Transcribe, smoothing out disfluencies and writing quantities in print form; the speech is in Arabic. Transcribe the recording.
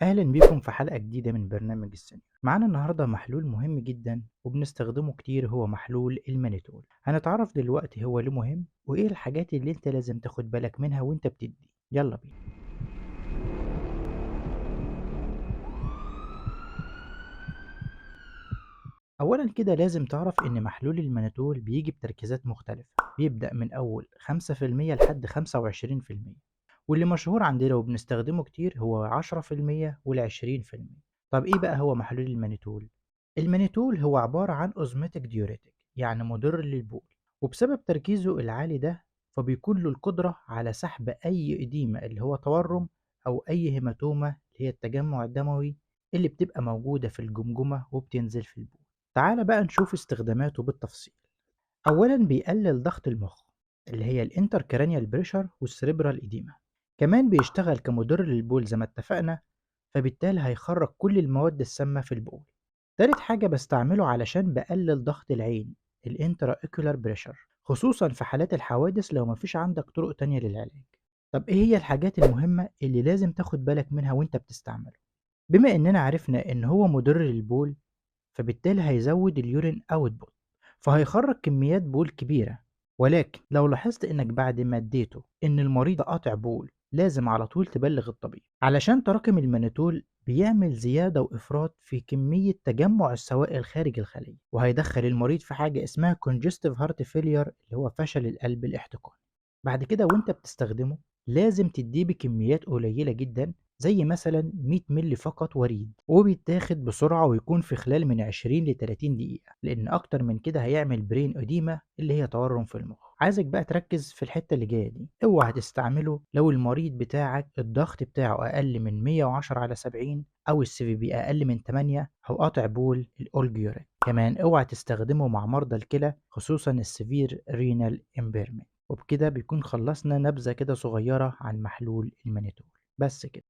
أهلا بيكم في حلقة جديدة من برنامج السنة. معانا النهاردة محلول مهم جدا وبنستخدمه كتير، هو محلول المانيتول. هنتعرف دلوقتي هو ليه مهم وإيه الحاجات اللي أنت لازم تاخد بالك منها وأنت بتدي. يلا بينا. أولا كده لازم تعرف إن محلول المانيتول بيجي بتركيزات مختلفة، بيبدأ من أول 5% لحد 25%، واللي مشهور عندنا وبنستخدمه كتير هو 10% وال20%. طب إيه بقى هو محلول المانيتول؟ المانيتول هو عبارة عن أوزماتيك ديوريتك، يعني مضر للبول، وبسبب تركيزه العالي ده فبيكون له القدرة على سحب أي إديمة اللي هو تورم، أو أي هيماتومة اللي هي التجمع الدموي اللي بتبقى موجودة في الجمجمة وبتنزل في البول. تعال بقى نشوف استخداماته بالتفصيل. أولا بيقلل ضغط المخ اللي هي الانتركرانيال بريشر والسريبرال إديما. كمان بيشتغل كمدر للبول زي ما اتفقنا، فبالتالي هيخرج كل المواد السامة في البول. تالت حاجة بستعمله علشان بقلل ضغط العين، الانترا اوكولار بريشر، خصوصا في حالات الحوادث لو مفيش عندك طرق تانية للعلاج. طب ايه هي الحاجات المهمة اللي لازم تاخد بالك منها وانت بتستعمله؟ بما اننا عرفنا ان هو مضر للبول، فبالتالي هيزود اليورين اوتبوت، فهيخرج كميات بول كبيرة. ولكن لو لاحظت انك بعد ما اديته ان المريض قاطع بول، لازم على طول تبلغ الطبيب، علشان تراكم المانيتول بيعمل زيادة وإفراط في كمية تجمع السوائل خارج الخلية، وهيدخل المريض في حاجة اسمها congestive heart failure اللي هو فشل القلب الاحتقاني. بعد كده وانت بتستخدمه لازم تديه بكميات قليلة جدا، زي مثلا 100 مللي فقط وريد، وبيتاخد بسرعة ويكون في خلال من 20 ل 30 دقيقة، لأن أكتر من كده هيعمل برين أديمة اللي هي تورم في المخ. عايزك بقى تركز في الحتة اللي جاية دي، اوعى تستعمله لو المريض بتاعك الضغط بتاعه أقل من 110 على 70، أو السي في بي أقل من 8، أو قاطع بول الأولجيوريك. كمان اوعى تستخدمه مع مرضى الكلى، خصوصا السيفير رينال امبيرمنت. وبكده بيكون خلصنا نبذة كده صغيرة عن محلول المانيتول. بس كده.